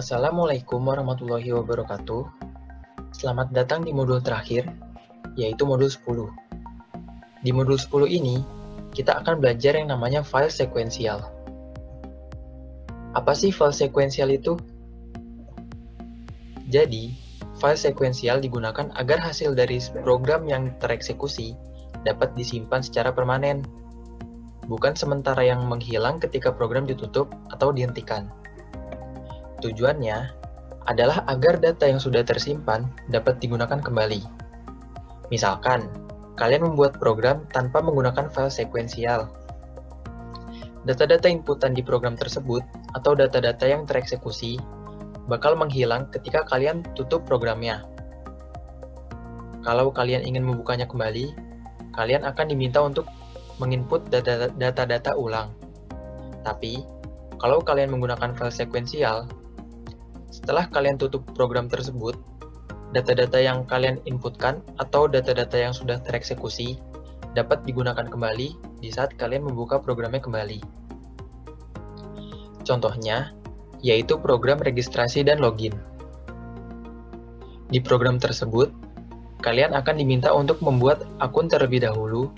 Assalamualaikum warahmatullahi wabarakatuh. Selamat datang di modul terakhir, yaitu modul 10. Di modul 10 ini, kita akan belajar yang namanya file sekuensial. Apa sih file sekuensial itu? Jadi, file sekuensial digunakan agar hasil dari program yang tereksekusi dapat disimpan secara permanen, bukan sementara yang menghilang ketika program ditutup atau dihentikan. Tujuannya adalah agar data yang sudah tersimpan dapat digunakan kembali. Misalkan, kalian membuat program tanpa menggunakan file sekuensial. Data-data inputan di program tersebut atau data-data yang tereksekusi bakal menghilang ketika kalian tutup programnya. Kalau kalian ingin membukanya kembali, kalian akan diminta untuk menginput data-data ulang. Tapi, kalau kalian menggunakan file sekuensial, setelah kalian tutup program tersebut, data-data yang kalian inputkan atau data-data yang sudah tereksekusi dapat digunakan kembali di saat kalian membuka programnya kembali. Contohnya, yaitu program registrasi dan login. Di program tersebut, kalian akan diminta untuk membuat akun terlebih dahulu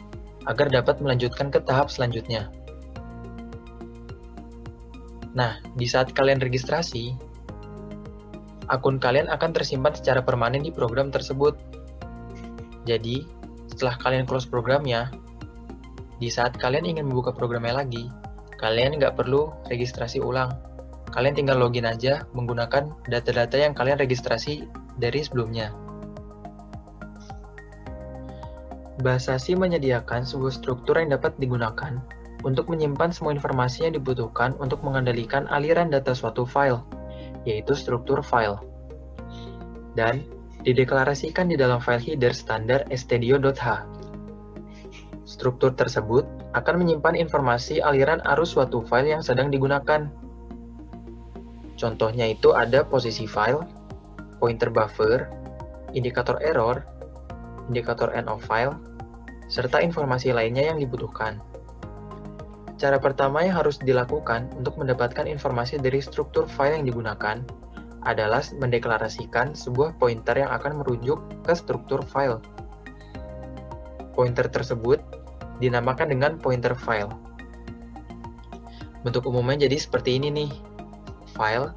agar dapat melanjutkan ke tahap selanjutnya. Nah, di saat kalian registrasi, akun kalian akan tersimpan secara permanen di program tersebut. Jadi, setelah kalian close programnya, di saat kalian ingin membuka programnya lagi, kalian nggak perlu registrasi ulang. Kalian tinggal login aja menggunakan data-data yang kalian registrasi dari sebelumnya. Bahasa C menyediakan sebuah struktur yang dapat digunakan untuk menyimpan semua informasi yang dibutuhkan untuk mengendalikan aliran data suatu file, yaitu struktur file, dan dideklarasikan di dalam file header standar stdio.h. Struktur tersebut akan menyimpan informasi aliran arus suatu file yang sedang digunakan. Contohnya itu ada posisi file, pointer buffer, indikator error, indikator end of file, serta informasi lainnya yang dibutuhkan. Cara pertama yang harus dilakukan untuk mendapatkan informasi dari struktur file yang digunakan adalah mendeklarasikan sebuah pointer yang akan merujuk ke struktur file. Pointer tersebut dinamakan dengan pointer file. Bentuk umumnya jadi seperti ini nih. File,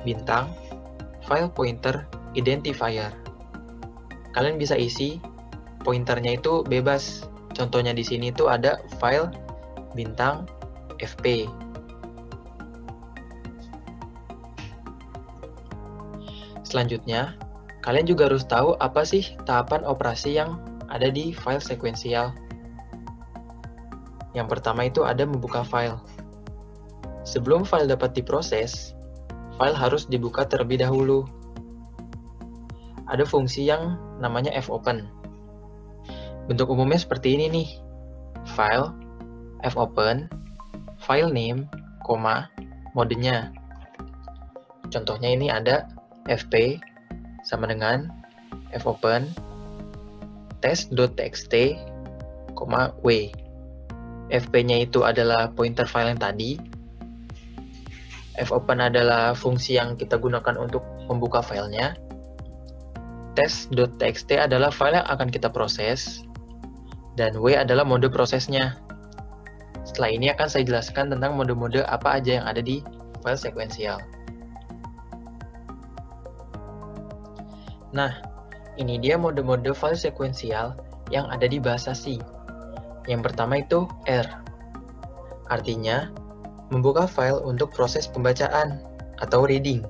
bintang, file pointer, identifier. Kalian bisa isi pointernya itu bebas. Contohnya di sini tuh ada file bintang fp. Selanjutnya, kalian juga harus tahu apa sih tahapan operasi yang ada di file sekuensial. Yang pertama itu ada membuka file. Sebelum file dapat diproses, file harus dibuka terlebih dahulu. Ada fungsi yang namanya fopen. Bentuk umumnya seperti ini nih. File, fopen, file name, modenya. Contohnya ini ada fp sama dengan fopen test.txt, w. fp-nya itu adalah pointer file yang tadi. Fopen adalah fungsi yang kita gunakan untuk membuka filenya. Test.txt adalah file yang akan kita proses. Dan w adalah mode prosesnya. Setelah ini akan saya jelaskan tentang mode-mode apa aja yang ada di file sekuensial. Nah, ini dia mode-mode file sekuensial yang ada di bahasa C. Yang pertama itu R. Artinya, membuka file untuk proses pembacaan atau reading.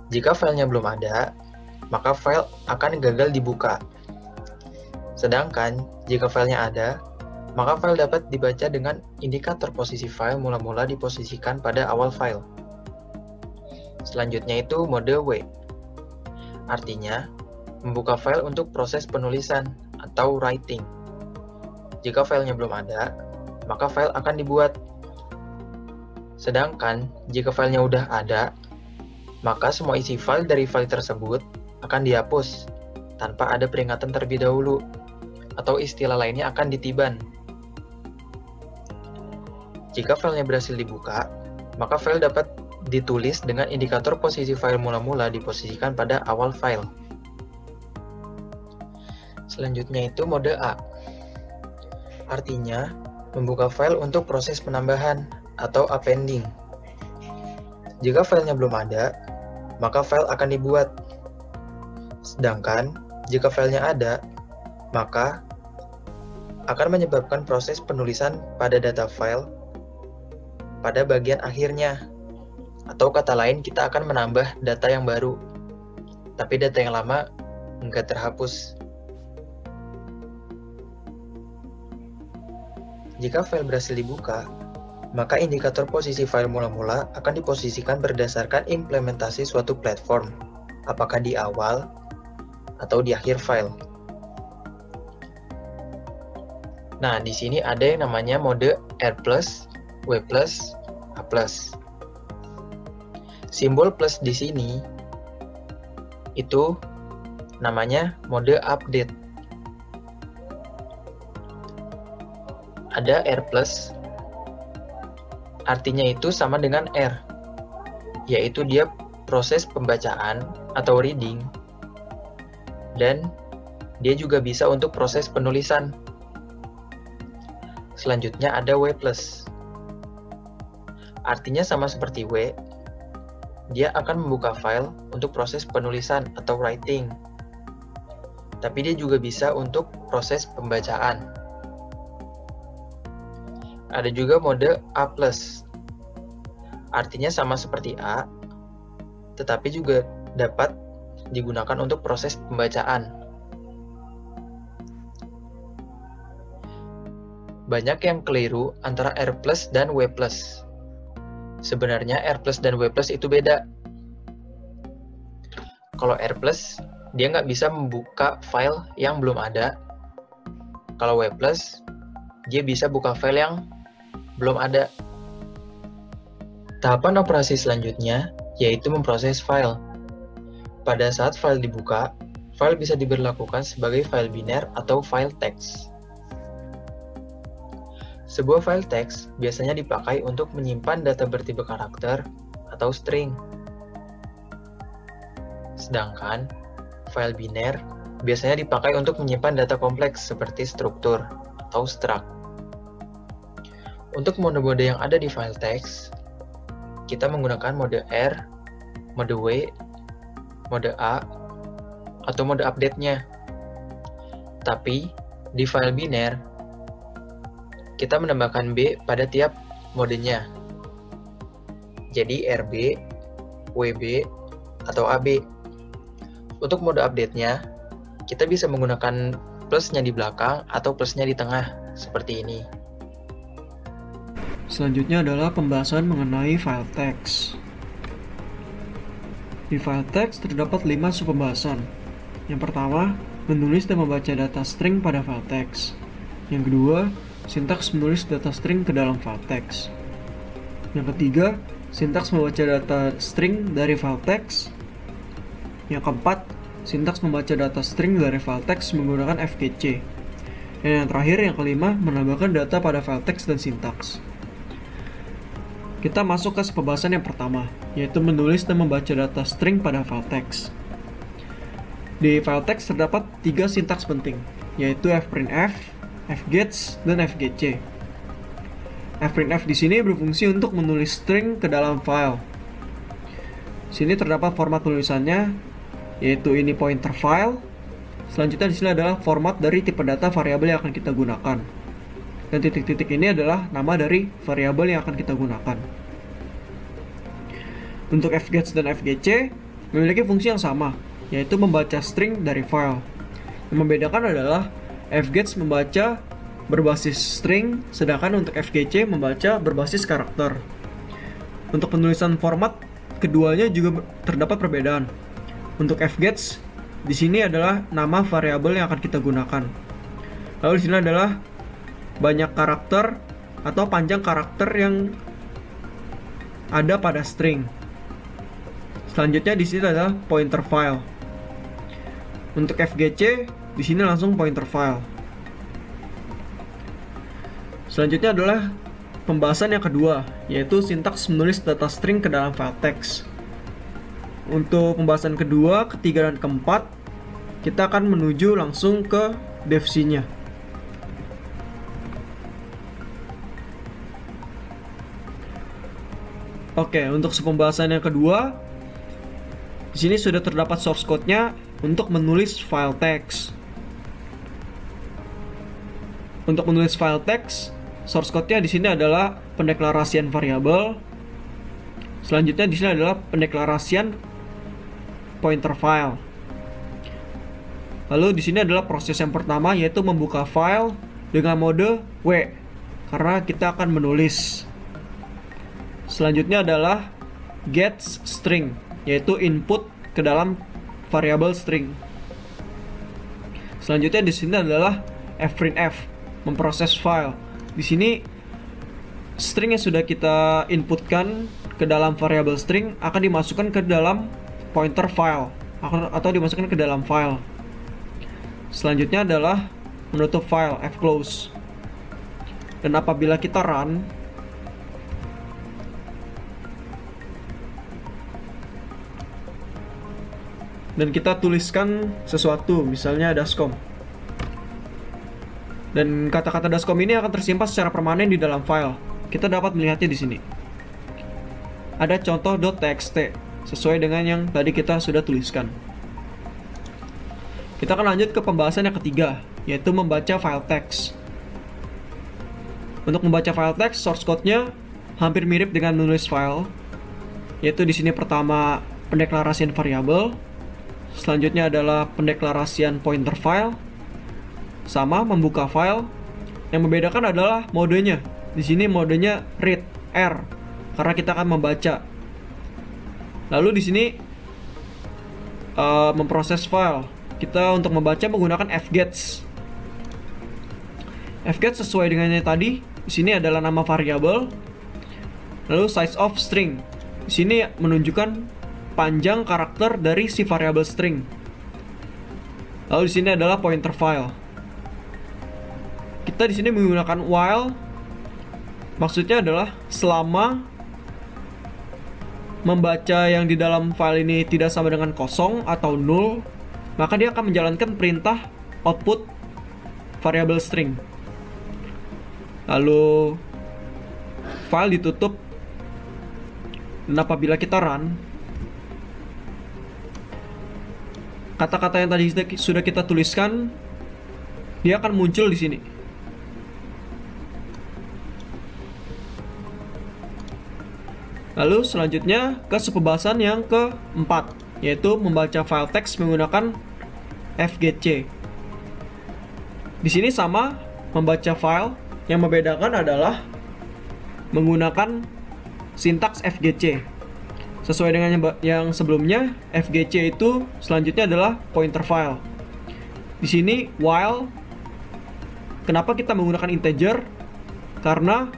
Jika filenya belum ada, maka file akan gagal dibuka. Sedangkan, jika filenya ada, maka file dapat dibaca dengan indikator posisi file mula-mula diposisikan pada awal file. Selanjutnya itu mode W. Artinya, membuka file untuk proses penulisan atau writing. Jika filenya belum ada, maka file akan dibuat. Sedangkan, jika filenya udah ada, maka semua isi file dari file tersebut akan dihapus tanpa ada peringatan terlebih dahulu, atau istilah lainnya akan ditiban. Jika filenya berhasil dibuka, maka file dapat ditulis dengan indikator posisi file mula-mula diposisikan pada awal file. Selanjutnya itu mode A. Artinya, membuka file untuk proses penambahan atau appending. Jika filenya belum ada, maka file akan dibuat. Sedangkan, jika filenya ada, maka akan menyebabkan proses penulisan pada data file pada bagian akhirnya. Atau kata lain, kita akan menambah data yang baru, tapi data yang lama nggak terhapus. Jika file berhasil dibuka, maka indikator posisi file mula-mula akan diposisikan berdasarkan implementasi suatu platform, apakah di awal atau di akhir file. Nah, di sini ada yang namanya mode R+, W+, A+. Simbol plus di sini itu namanya mode update. Ada R+, artinya itu sama dengan R, yaitu dia proses pembacaan atau reading, dan dia juga bisa untuk proses penulisan. Selanjutnya ada W+, artinya sama seperti W, dia akan membuka file untuk proses penulisan atau writing, tapi dia juga bisa untuk proses pembacaan. Ada juga mode A+, artinya sama seperti A, tetapi juga dapat digunakan untuk proses pembacaan. Banyak yang keliru antara R+ dan W+. Sebenarnya R+ dan W+ itu beda. Kalau R+, dia nggak bisa membuka file yang belum ada. Kalau W+, dia bisa buka file yang belum ada. Tahapan operasi selanjutnya yaitu memproses file. Pada saat file dibuka, file bisa diberlakukan sebagai file biner atau file teks. Sebuah file teks biasanya dipakai untuk menyimpan data bertipe karakter atau string. Sedangkan, file biner biasanya dipakai untuk menyimpan data kompleks seperti struktur atau struct. Untuk mode-mode yang ada di file teks, kita menggunakan mode R, mode W, mode A, atau mode update-nya. Tapi, di file biner, kita menambahkan B pada tiap modenya. Jadi RB, WB, atau AB. Untuk mode update-nya, kita bisa menggunakan plusnya di belakang atau plusnya di tengah, seperti ini. Selanjutnya adalah pembahasan mengenai file text. Di file text terdapat 5 subpembahasan. Yang pertama, menulis dan membaca data string pada file text. Yang kedua, sintaks menulis data string ke dalam file text. Yang ketiga, sintaks membaca data string dari file text. Yang keempat, sintaks membaca data string dari file text menggunakan FGC. Dan yang terakhir, yang kelima, menambahkan data pada file text dan sintaks. Kita masuk ke pembahasan yang pertama, yaitu menulis dan membaca data string pada file text. Di file text terdapat 3 sintaks penting, yaitu fprintf, fgets, dan fgc. Fprintf di sini berfungsi untuk menulis string ke dalam file. Sini terdapat format tulisannya, yaitu ini pointer file. Selanjutnya di sini adalah format dari tipe data variabel yang akan kita gunakan. Dan titik-titik ini adalah nama dari variabel yang akan kita gunakan. Untuk fgets dan fgc memiliki fungsi yang sama, yaitu membaca string dari file. Yang membedakan adalah fgets membaca berbasis string, sedangkan untuk fgc membaca berbasis karakter. Untuk penulisan format, keduanya juga terdapat perbedaan. Untuk fgets, di sini adalah nama variabel yang akan kita gunakan. Lalu di sini adalah banyak karakter atau panjang karakter yang ada pada string. Selanjutnya di sini adalah pointer file. Untuk fgc, di sini langsung pointer file. Selanjutnya adalah pembahasan yang kedua, yaitu sintaks menulis data string ke dalam file text. Untuk pembahasan kedua, ketiga, dan keempat, kita akan menuju langsung ke definisinya. Oke, untuk pembahasan yang kedua, di sini sudah terdapat source code-nya untuk menulis file text. Untuk menulis file text, source code-nya di sini adalah pendeklarasian variabel. Selanjutnya di sini adalah pendeklarasian pointer file. Lalu di sini adalah proses yang pertama, yaitu membuka file dengan mode W karena kita akan menulis. Selanjutnya adalah get string, yaitu input ke dalam variabel string. Selanjutnya di sini adalah fprintf, memproses file. Di sini string yang sudah kita inputkan ke dalam variabel string akan dimasukkan ke dalam pointer file atau dimasukkan ke dalam file. Selanjutnya adalah menutup file, fclose. Dan apabila kita run, dan kita tuliskan sesuatu, misalnya dascom. Dan kata-kata dascom ini akan tersimpan secara permanen di dalam file. Kita dapat melihatnya di sini. Ada contoh .txt sesuai dengan yang tadi kita sudah tuliskan. Kita akan lanjut ke pembahasan yang ketiga, yaitu membaca file text. Untuk membaca file text, source code-nya hampir mirip dengan menulis file, yaitu di sini pertama pendeklarasian variabel, selanjutnya adalah pendeklarasian pointer file, sama membuka file. Yang membedakan adalah modenya. Di sini modenya read R karena kita akan membaca. Lalu di sini memproses file. Kita untuk membaca menggunakan fgets. Fgets sesuai dengannya tadi. Di sini adalah nama variabel. Lalu size of string. Di sini menunjukkan panjang karakter dari si variabel string. Lalu di sini adalah pointer file. Kita di sini menggunakan while, maksudnya adalah selama membaca yang di dalam file ini tidak sama dengan kosong atau null, maka dia akan menjalankan perintah output variabel string. Lalu file ditutup, dan apabila kita run, kata-kata yang tadi sudah kita tuliskan, dia akan muncul di sini. Lalu selanjutnya ke pembahasan yang keempat, yaitu membaca file text menggunakan fgc. Di sini sama membaca file, yang membedakan adalah menggunakan sintaks fgc. Sesuai dengan yang sebelumnya, fgc itu selanjutnya adalah pointer file. Di sini while, kenapa kita menggunakan integer? Karena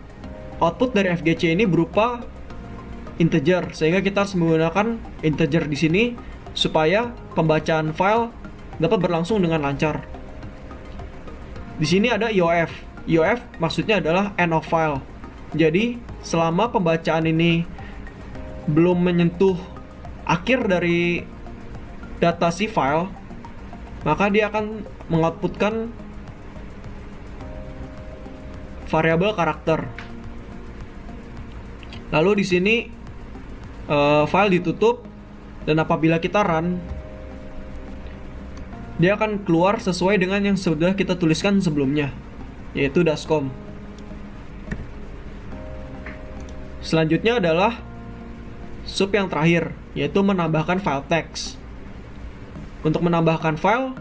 output dari fgc ini berupa integer, sehingga kita harus menggunakan integer di sini supaya pembacaan file dapat berlangsung dengan lancar. Di sini ada IOF. IOF maksudnya adalah end of file. Jadi selama pembacaan ini belum menyentuh akhir dari data si file, maka dia akan mengoutputkan variabel karakter. Lalu di sini file ditutup, dan apabila kita run, dia akan keluar sesuai dengan yang sudah kita tuliskan sebelumnya, yaitu dascom. Selanjutnya adalah sub yang terakhir, yaitu menambahkan file text. Untuk menambahkan file,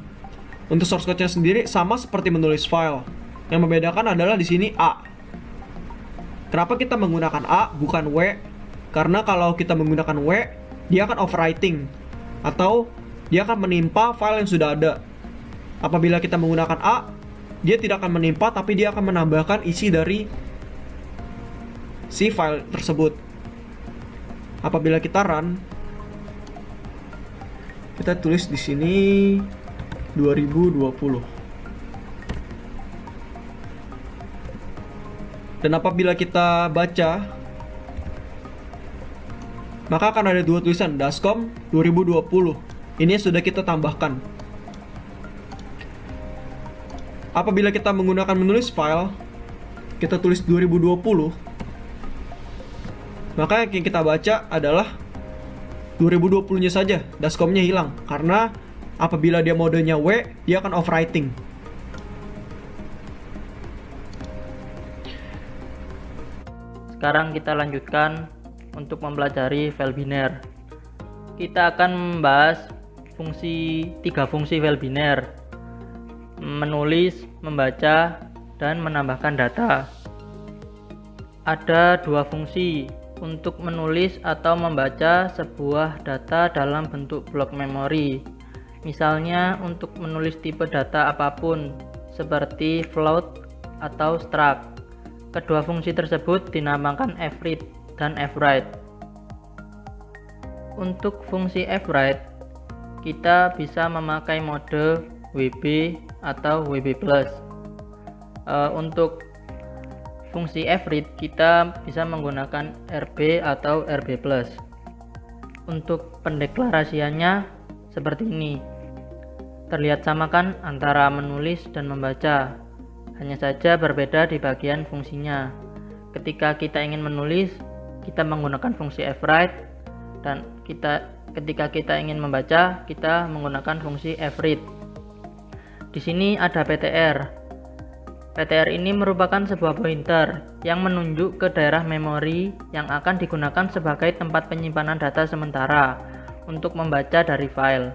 untuk source code-nya sendiri sama seperti menulis file. Yang membedakan adalah di sini A. Kenapa kita menggunakan A bukan W? Karena kalau kita menggunakan W, dia akan overwriting, atau dia akan menimpa file yang sudah ada. Apabila kita menggunakan A, dia tidak akan menimpa, tapi dia akan menambahkan isi dari si file tersebut. Apabila kita run, kita tulis di sini 2020. Dan apabila kita baca, maka akan ada dua tulisan Dascom 2020. Ini sudah kita tambahkan. Apabila kita menggunakan menulis file, kita tulis 2020, maka yang kita baca adalah 2020-nya saja, Dascom-nya hilang. Karena apabila dia modenya W, dia akan overwriting. Sekarang kita lanjutkan untuk mempelajari file biner. Kita akan membahas tiga fungsi file biner: menulis, membaca, dan menambahkan data. Ada dua fungsi untuk menulis atau membaca sebuah data dalam bentuk blok memori. Misalnya untuk menulis tipe data apapun seperti float atau struct. Kedua fungsi tersebut dinamakan fread dan fwrite. Untuk fungsi fwrite, kita bisa memakai mode WB atau WB+. Untuk fungsi fread, kita bisa menggunakan RB atau RB+. Untuk pendeklarasiannya seperti ini. Terlihat sama kan antara menulis dan membaca. Hanya saja berbeda di bagian fungsinya. Ketika kita ingin menulis, kita menggunakan fungsi fwrite, dan ketika kita ingin membaca, kita menggunakan fungsi fread. Di sini ada PTR. PTR ini merupakan sebuah pointer yang menunjuk ke daerah memori yang akan digunakan sebagai tempat penyimpanan data sementara untuk membaca dari file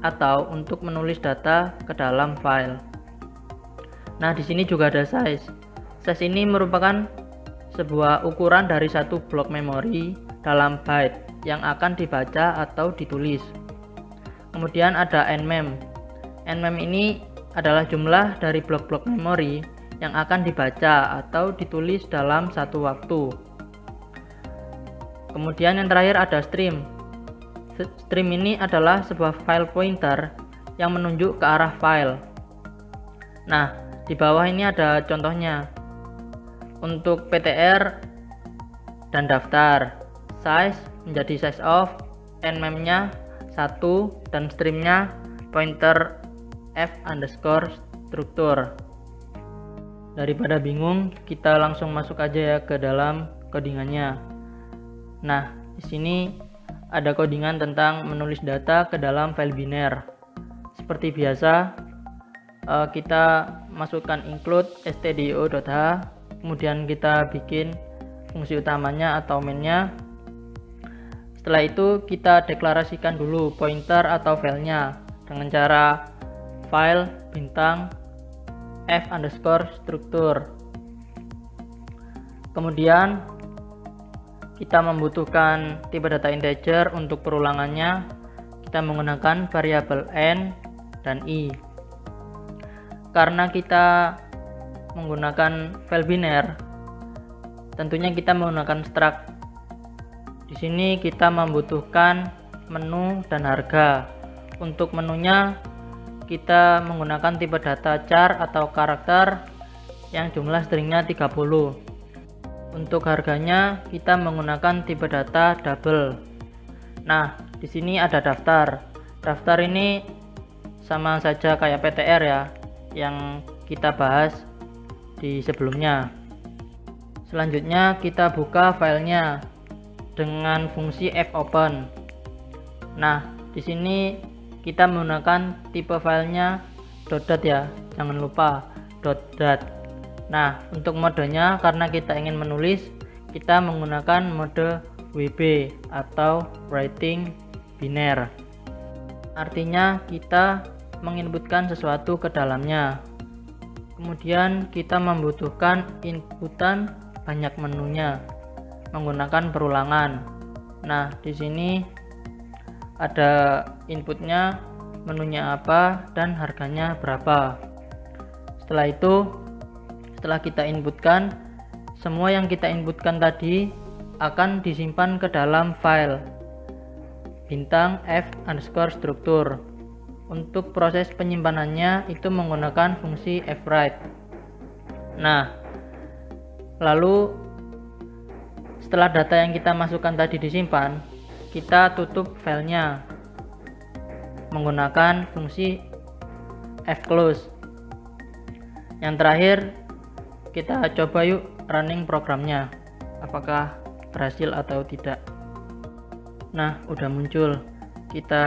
atau untuk menulis data ke dalam file. Nah, di sini juga ada size. Size ini merupakan sebuah ukuran dari satu blok memori dalam byte yang akan dibaca atau ditulis. Kemudian ada nmem. Nmem ini adalah jumlah dari blok-blok memori yang akan dibaca atau ditulis dalam satu waktu. Kemudian yang terakhir ada stream. Stream ini adalah sebuah file pointer yang menunjuk ke arah file. Nah, di bawah ini ada contohnya. Untuk PTR dan daftar, size menjadi size of, nmem-nya 1, dan stream-nya pointer f_struktur. Daripada bingung, kita langsung masuk aja ya ke dalam codingannya. Nah, di sini ada codingan tentang menulis data ke dalam file biner. Seperti biasa, kita masukkan include stdio.h, kemudian kita bikin fungsi utamanya atau mainnya. Setelah itu kita deklarasikan dulu pointer atau filenya dengan cara file bintang f_struktur. Kemudian kita membutuhkan tipe data integer. Untuk perulangannya kita menggunakan variabel n dan i. Karena kita menggunakan file biner, tentunya kita menggunakan struct. Di sini kita membutuhkan menu dan harga. Untuk menunya kita menggunakan tipe data char atau karakter yang jumlah stringnya 30. Untuk harganya kita menggunakan tipe data double. Nah, di sini ada daftar. Daftar ini sama saja kayak PTR ya, yang kita bahas di sebelumnya. Selanjutnya kita buka filenya dengan fungsi fopen. Nah, di sini kita menggunakan tipe filenya .dat ya, jangan lupa .dat. Nah, untuk modenya karena kita ingin menulis, kita menggunakan mode WB atau writing biner. Artinya kita menginputkan sesuatu ke dalamnya. Kemudian kita membutuhkan inputan banyak menunya menggunakan perulangan. Nah, di sini ada inputnya, menunya apa, dan harganya berapa. Setelah kita inputkan, semua yang kita inputkan tadi akan disimpan ke dalam file bintang f_struktur. Untuk proses penyimpanannya itu menggunakan fungsi fwrite. Nah, Lalu setelah data yang kita masukkan tadi disimpan, kita tutup filenya menggunakan fungsi fclose. Yang terakhir, kita coba yuk running programnya, apakah berhasil atau tidak. Nah, udah muncul. Kita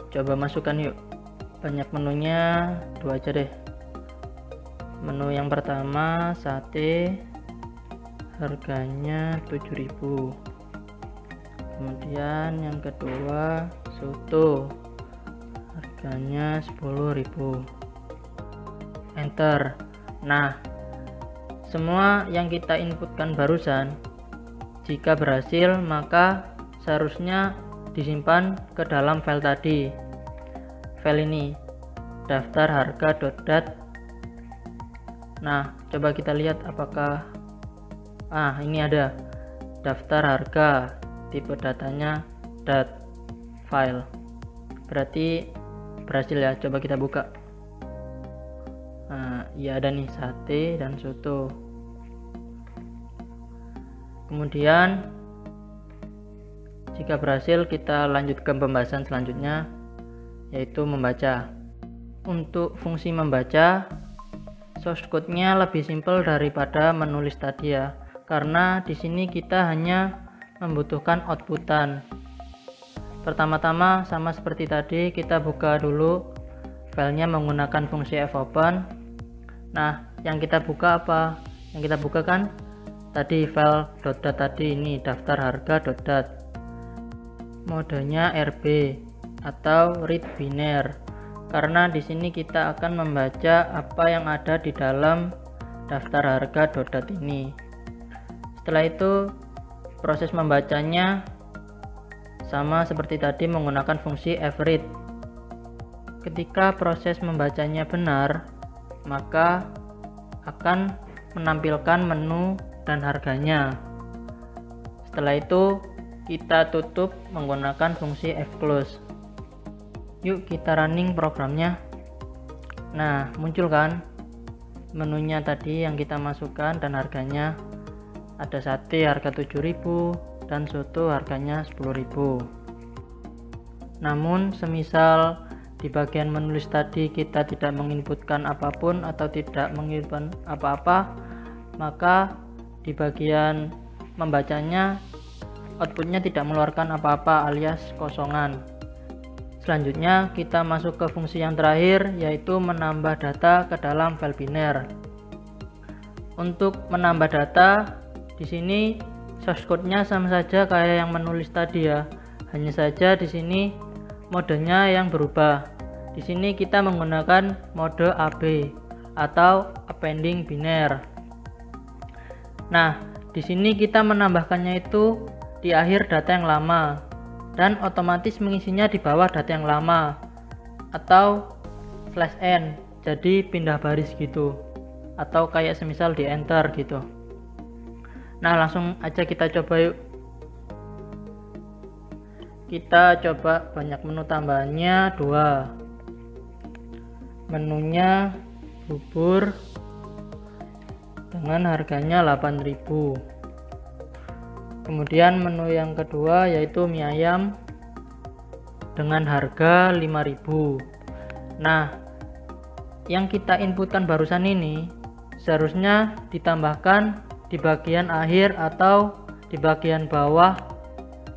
coba masukkan yuk. Banyak menunya, 2 aja deh. Menu yang pertama sate, harganya 7.000. Kemudian yang kedua soto, harganya 10.000. Enter. Nah, semua yang kita inputkan barusan, jika berhasil maka seharusnya disimpan ke dalam file tadi. File ini daftar harga.dat. Nah, coba kita lihat apakah ini ada daftar harga, tipe datanya dat file. Berarti berhasil ya. Coba kita buka. Nah, ya ada nih sate dan soto. Kemudian jika berhasil, kita lanjut ke pembahasan selanjutnya, yaitu membaca. Untuk fungsi membaca, source code-nya lebih simpel daripada menulis tadi ya, karena di sini kita hanya membutuhkan outputan. Pertama-tama sama seperti tadi, kita buka dulu filenya menggunakan fungsi fopen. Nah, yang kita buka apa? Yang kita buka kan tadi file .dat tadi, ini daftar harga.dat. Modenya RB atau read biner, karena di sini kita akan membaca apa yang ada di dalam daftar harga.dat ini. Setelah itu proses membacanya sama seperti tadi menggunakan fungsi fread. Ketika proses membacanya benar, maka akan menampilkan menu dan harganya. Setelah itu kita tutup menggunakan fungsi fclose. Yuk kita running programnya. Nah, muncul kan menunya tadi yang kita masukkan dan harganya. Ada sate harga 7.000 dan soto harganya 10.000. Namun semisal di bagian menulis tadi kita tidak menginputkan apapun atau tidak menginput apa-apa, maka di bagian membacanya outputnya tidak mengeluarkan apa-apa alias kosongan. Selanjutnya kita masuk ke fungsi yang terakhir, yaitu menambah data ke dalam file biner. Untuk menambah data, di sini source code-nya sama saja kayak yang menulis tadi ya. Hanya saja di sini modenya yang berubah. Di sini kita menggunakan mode AB atau appending biner. Nah, di sini kita menambahkannya itu di akhir data yang lama dan otomatis mengisinya di bawah data yang lama atau /n, jadi pindah baris gitu, atau kayak semisal di enter gitu. Nah, langsung aja kita coba yuk. Kita coba banyak menu tambahannya 2. Menunya bubur dengan harganya 8.000. Kemudian menu yang kedua yaitu mie ayam dengan harga 5.000. Nah, yang kita inputkan barusan ini seharusnya ditambahkan di bagian akhir atau di bagian bawah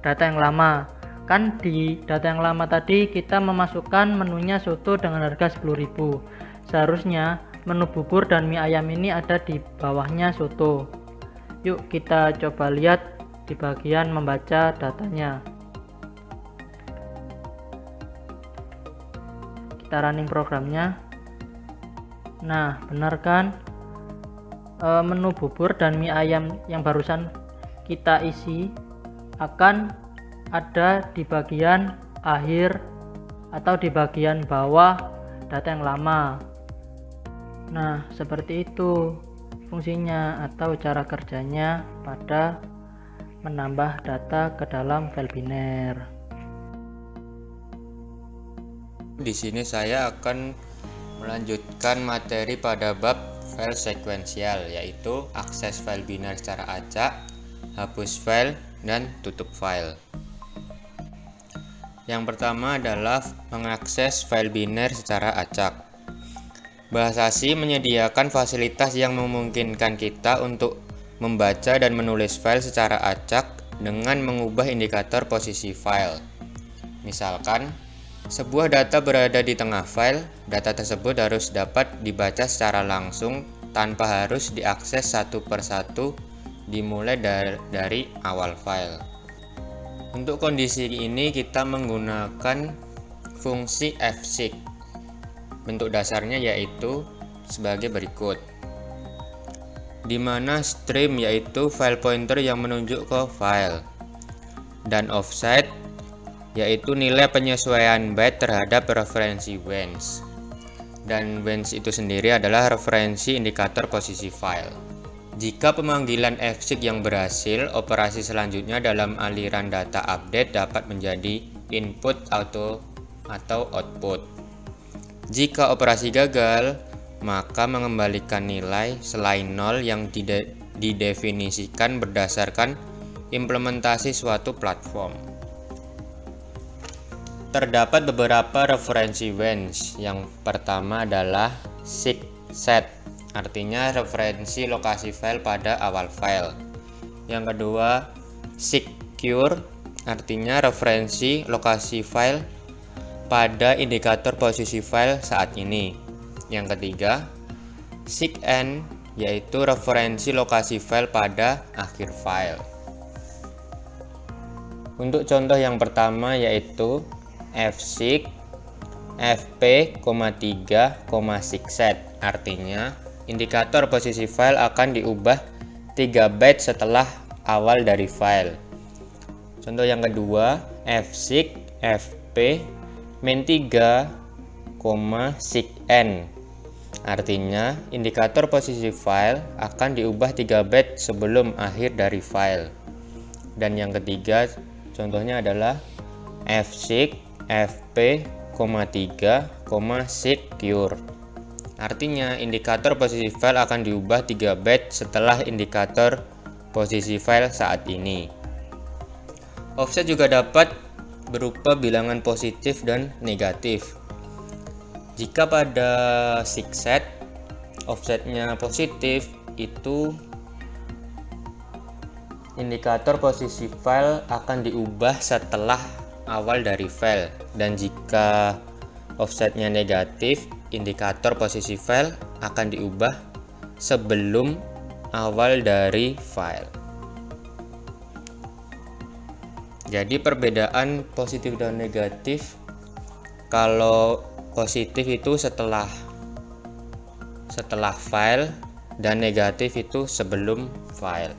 data yang lama. Kan di data yang lama tadi kita memasukkan menunya soto dengan harga 10.000. Seharusnya menu bubur dan mie ayam ini ada di bawahnya soto. Yuk kita coba lihat di bagian membaca datanya. Kita running programnya. Nah, benar kan? Menu bubur dan mie ayam yang barusan kita isi akan ada di bagian akhir atau di bagian bawah data yang lama. Nah, seperti itu fungsinya atau cara kerjanya pada menambah data ke dalam file biner. Di sini saya akan melanjutkan materi pada bab file sekuensial, yaitu akses file biner secara acak, hapus file, dan tutup file. Yang pertama adalah mengakses file biner secara acak. Bahasa C menyediakan fasilitas yang memungkinkan kita untuk membaca dan menulis file secara acak dengan mengubah indikator posisi file. Misalkan, sebuah data berada di tengah file, data tersebut harus dapat dibaca secara langsung tanpa harus diakses satu persatu dimulai dari awal file. Untuk kondisi ini kita menggunakan fungsi fseek. Bentuk dasarnya yaitu sebagai berikut, di mana stream yaitu file pointer yang menunjuk ke file, dan offset yaitu nilai penyesuaian byte terhadap referensi range, dan range itu sendiri adalah referensi indikator posisi file. Jika pemanggilan fseek yang berhasil, operasi selanjutnya dalam aliran data update dapat menjadi input atau output. Jika operasi gagal, maka mengembalikan nilai selain 0 yang didefinisikan berdasarkan implementasi suatu platform. Terdapat beberapa referensi range. Yang pertama adalah seek set, artinya referensi lokasi file pada awal file. Yang kedua, secure, artinya referensi lokasi file pada indikator posisi file saat ini. Yang ketiga, seekend, yaitu referensi lokasi file pada akhir file. Untuk contoh yang pertama yaitu fseek fp,3,seekset, artinya indikator posisi file akan diubah 3 byte setelah awal dari file. Contoh yang kedua, fseek fp-3,seekend, artinya indikator posisi file akan diubah 3 byte sebelum akhir dari file. Dan yang ketiga, contohnya adalah fseek fp,3,secure, artinya indikator posisi file akan diubah 3 byte setelah indikator posisi file saat ini. Offset juga dapat berupa bilangan positif dan negatif. Jika pada seekset offsetnya positif, itu indikator posisi file akan diubah setelah awal dari file, dan jika offsetnya negatif, indikator posisi file akan diubah sebelum awal dari file. Jadi perbedaan positif dan negatif, kalau positif itu setelah file dan negatif itu sebelum file.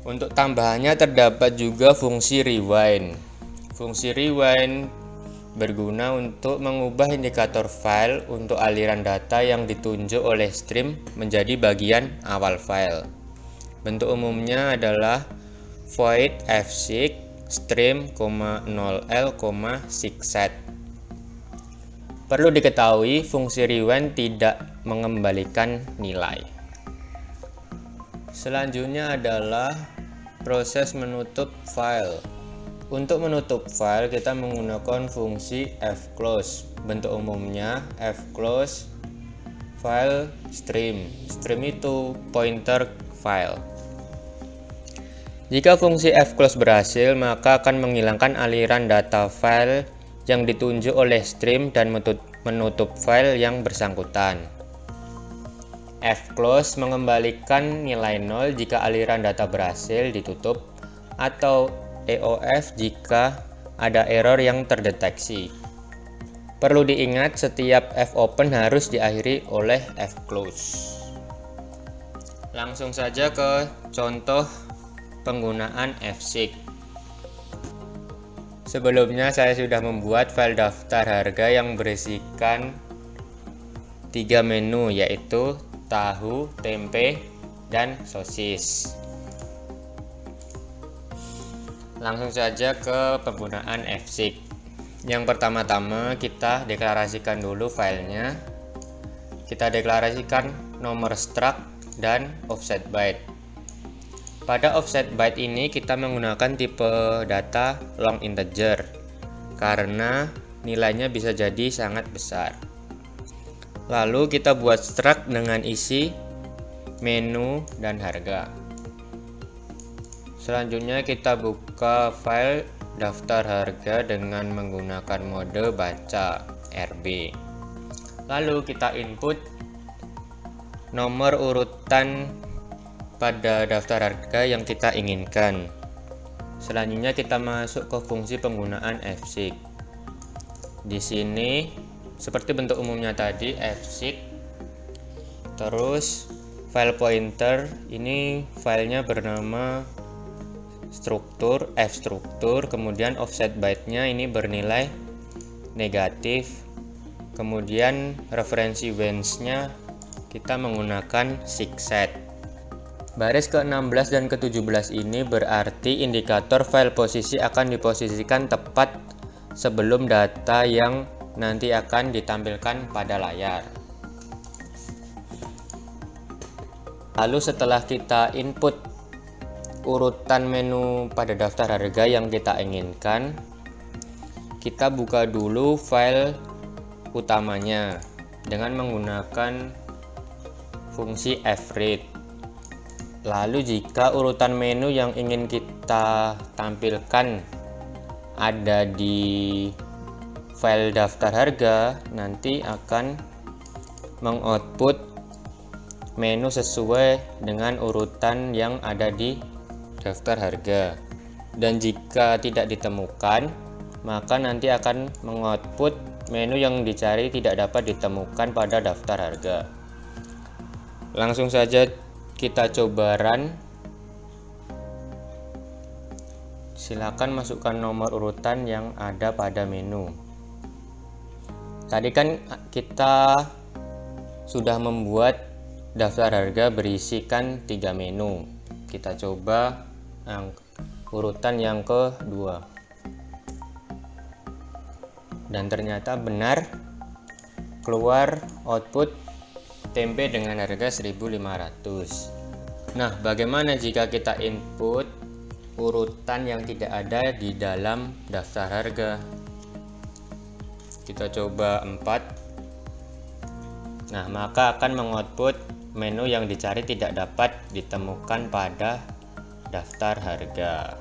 Untuk tambahannya terdapat juga fungsi rewind. Fungsi rewind berguna untuk mengubah indikator file untuk aliran data yang ditunjuk oleh stream menjadi bagian awal file. Bentuk umumnya adalah void fseek stream, 0l, seekset. Perlu diketahui fungsi rewind tidak mengembalikan nilai. Selanjutnya adalah proses menutup file. Untuk menutup file kita menggunakan fungsi fclose. Bentuk umumnya fclose file stream. Stream itu pointer file. Jika fungsi fclose berhasil, maka akan menghilangkan aliran data file yang ditunjuk oleh stream dan menutup file yang bersangkutan. Fclose mengembalikan nilai 0 jika aliran data berhasil ditutup, atau EOF jika ada error yang terdeteksi. Perlu diingat, setiap fopen harus diakhiri oleh fclose. Langsung saja ke contoh penggunaan fseek. Sebelumnya saya sudah membuat file daftar harga yang berisikan 3 menu, yaitu tahu, tempe, dan sosis. Langsung saja ke penggunaan fseek. Yang pertama-tama kita deklarasikan dulu filenya. kita deklarasikan nomor struct dan offset byte. Pada offset byte ini kita menggunakan tipe data long integer karena nilainya bisa jadi sangat besar. Lalu kita buat struct dengan isi menu dan harga. Selanjutnya kita buka file daftar harga dengan menggunakan mode baca RB. Lalu kita input nomor urutan pada daftar harga yang kita inginkan. Selanjutnya kita masuk ke fungsi penggunaan fseek. Di sini seperti bentuk umumnya tadi fseek. Terus file pointer ini filenya bernama struktur fstruktur, kemudian offset byte-nya ini bernilai negatif. Kemudian referensi range-nya kita menggunakan seekset. Baris ke-16 dan ke-17 ini berarti indikator file posisi akan diposisikan tepat sebelum data yang nanti akan ditampilkan pada layar. Lalu setelah kita input urutan menu pada daftar harga yang kita inginkan, kita buka dulu file utamanya dengan menggunakan fungsi fread. Lalu jika urutan menu yang ingin kita tampilkan ada di file daftar harga, nanti akan mengoutput menu sesuai dengan urutan yang ada di daftar harga. Dan jika tidak ditemukan, maka nanti akan mengoutput menu yang dicari tidak dapat ditemukan pada daftar harga. Langsung saja kita coba run. Silakan masukkan nomor urutan yang ada pada menu. Tadi kan kita sudah membuat daftar harga berisikan 3 menu. Kita coba urutan yang kedua. Dan ternyata benar, keluar output tempe dengan harga 1.500. Nah, bagaimana jika kita input urutan yang tidak ada di dalam daftar harga? Kita coba 4. Nah, maka akan mengoutput menu yang dicari tidak dapat ditemukan pada daftar harga.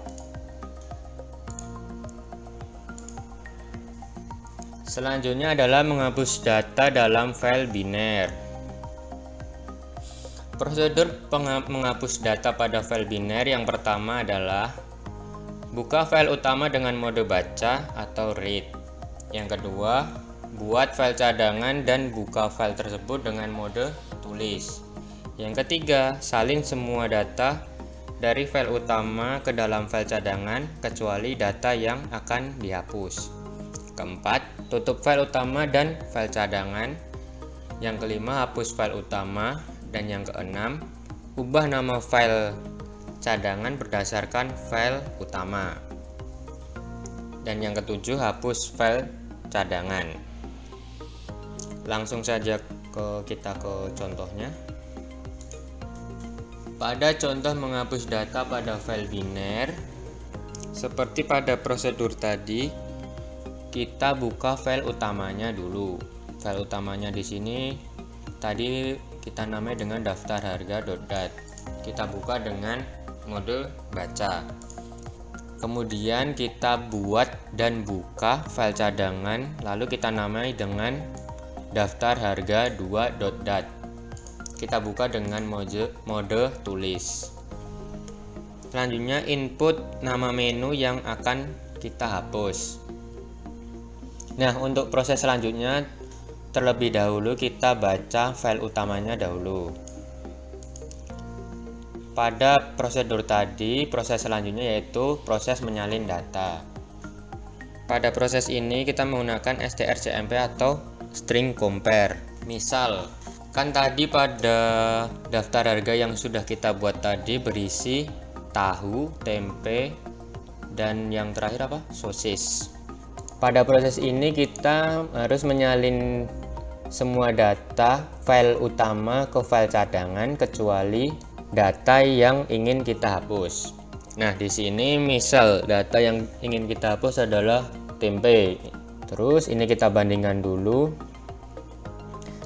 Selanjutnya adalah menghapus data dalam file biner. Prosedur menghapus data pada file biner yang pertama adalah buka file utama dengan mode baca atau read. Yang kedua, buat file cadangan dan buka file tersebut dengan mode tulis. Yang ketiga, salin semua data dari file utama ke dalam file cadangan kecuali data yang akan dihapus. Keempat, tutup file utama dan file cadangan. Yang kelima, hapus file utama. Dan yang keenam, ubah nama file cadangan berdasarkan file utama. Dan yang ketujuh, hapus file cadangan. Langsung saja kita ke contohnya. Pada contoh menghapus data pada file biner, seperti pada prosedur tadi, kita buka file utamanya dulu. File utamanya di sini tadi kita namai dengan daftar harga.dat. Kita buka dengan mode baca. Kemudian kita buat dan buka file cadangan, lalu kita namai dengan daftar harga 2.dat. Kita buka dengan mode tulis. Selanjutnya input nama menu yang akan kita hapus. Nah, untuk proses selanjutnya terlebih dahulu kita baca file utamanya dahulu. Pada prosedur tadi, proses selanjutnya yaitu proses menyalin data. Pada proses ini kita menggunakan strcmp atau string compare. Misal, kan tadi pada daftar harga yang sudah kita buat tadi berisi tahu, tempe, dan yang terakhir apa? Sosis. Pada proses ini kita harus menyalin semua data file utama ke file cadangan kecuali data yang ingin kita hapus. Nah, di sini misal data yang ingin kita hapus adalah tempe. Terus ini kita bandingkan dulu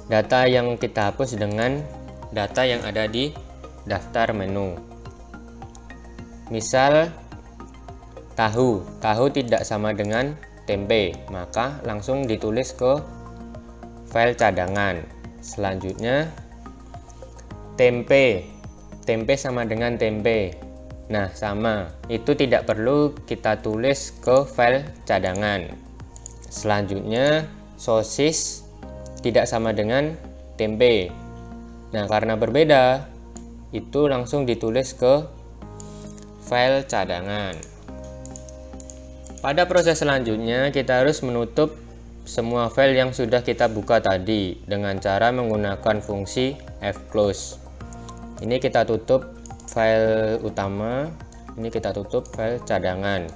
data yang kita hapus dengan data yang ada di daftar menu. Misal tahu tidak sama dengan tempe, maka langsung ditulis ke file cadangan. Selanjutnya tempe sama dengan tempe. Nah, sama, itu tidak perlu kita tulis ke file cadangan. Selanjutnya sosis tidak sama dengan tempe. Nah, karena berbeda, itu langsung ditulis ke file cadangan. Pada proses selanjutnya, kita harus menutup semua file yang sudah kita buka tadi dengan cara menggunakan fungsi fclose. Ini kita tutup file utama, ini kita tutup file cadangan.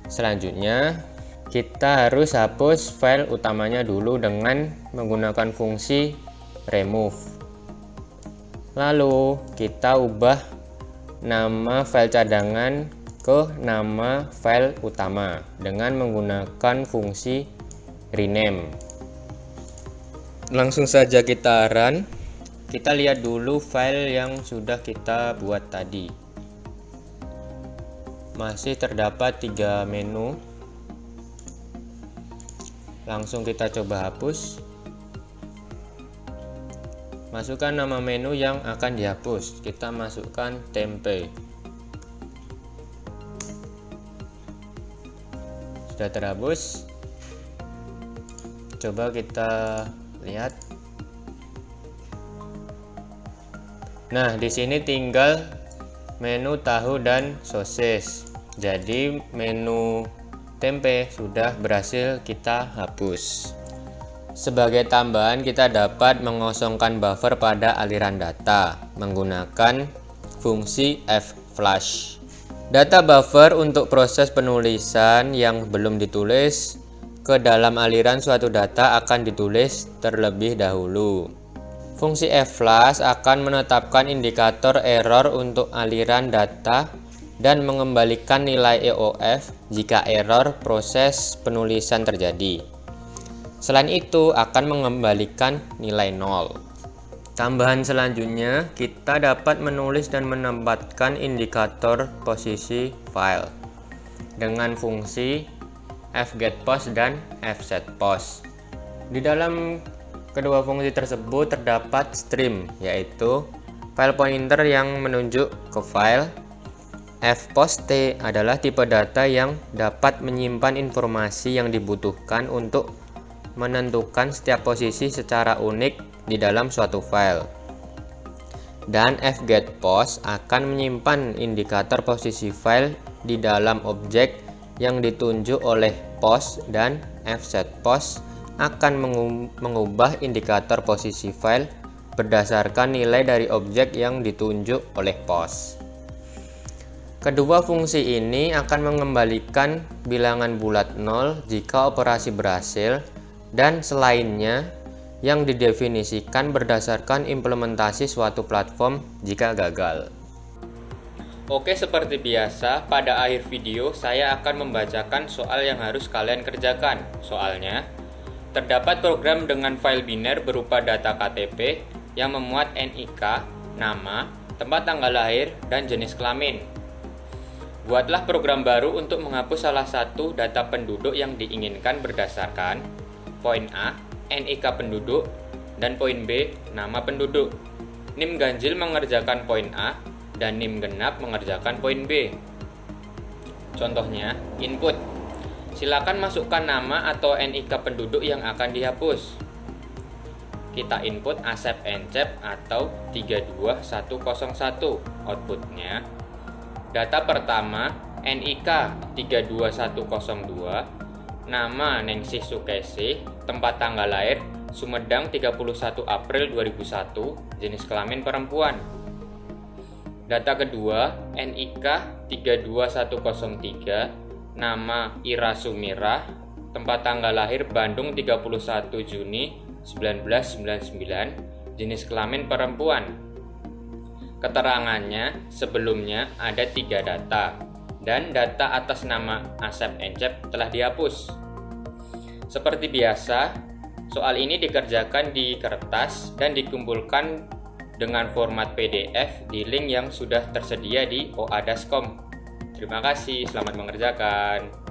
Selanjutnya, kita harus hapus file utamanya dulu dengan menggunakan fungsi remove. Lalu, kita ubah nama file cadangan ke nama file utama dengan menggunakan fungsi rename. Langsung saja kita run. Kita lihat dulu file yang sudah kita buat tadi. Masih terdapat 3 menu. Langsung kita coba hapus. Masukkan nama menu yang akan dihapus. Kita masukkan tempe. Sudah terhapus. Coba kita lihat. Nah, di sini tinggal menu tahu dan sosis. Jadi menu tempe sudah berhasil kita hapus. Sebagai tambahan, kita dapat mengosongkan buffer pada aliran data menggunakan fungsi flush. Data buffer untuk proses penulisan yang belum ditulis ke dalam aliran suatu data akan ditulis terlebih dahulu. Fungsi flush akan menetapkan indikator error untuk aliran data dan mengembalikan nilai EOF jika error proses penulisan terjadi. Selain itu, akan mengembalikan nilai 0. Tambahan selanjutnya, kita dapat menulis dan menempatkan indikator posisi file dengan fungsi fgetPost dan fsetPost. Di dalam kedua fungsi tersebut terdapat stream, yaitu file pointer yang menunjuk ke file. fpost adalah tipe data yang dapat menyimpan informasi yang dibutuhkan untuk menentukan setiap posisi secara unik di dalam suatu file. Dan fgetPost akan menyimpan indikator posisi file di dalam objek yang ditunjuk oleh post, dan fsetPost akan mengubah indikator posisi file berdasarkan nilai dari objek yang ditunjuk oleh post. Kedua fungsi ini akan mengembalikan bilangan bulat 0 jika operasi berhasil, dan selainnya yang didefinisikan berdasarkan implementasi suatu platform jika gagal. Oke, seperti biasa, pada akhir video saya akan membacakan soal yang harus kalian kerjakan. Soalnya, terdapat program dengan file biner berupa data KTP yang memuat NIK, nama, tempat tanggal lahir, dan jenis kelamin. Buatlah program baru untuk menghapus salah satu data penduduk yang diinginkan berdasarkan poin A, NIK penduduk, dan poin B, nama penduduk. NIM ganjil mengerjakan poin A, dan NIM genap mengerjakan poin B. Contohnya, input. Silakan masukkan nama atau NIK penduduk yang akan dihapus. Kita input ASEP ENCEP atau 32101. Outputnya, data pertama NIK 32102, nama Ningsih Sukesih, tempat tanggal lahir Sumedang 31 April 2001, jenis kelamin perempuan. Data kedua NIK 32103, nama Ira Sumirah, tempat tanggal lahir Bandung 31 Juni 1999, jenis kelamin perempuan. Keterangannya sebelumnya ada 3 data, dan data atas nama Asep Encep telah dihapus. Seperti biasa, soal ini dikerjakan di kertas dan dikumpulkan dengan format PDF di link yang sudah tersedia di OA Daskom. Terima kasih, selamat mengerjakan.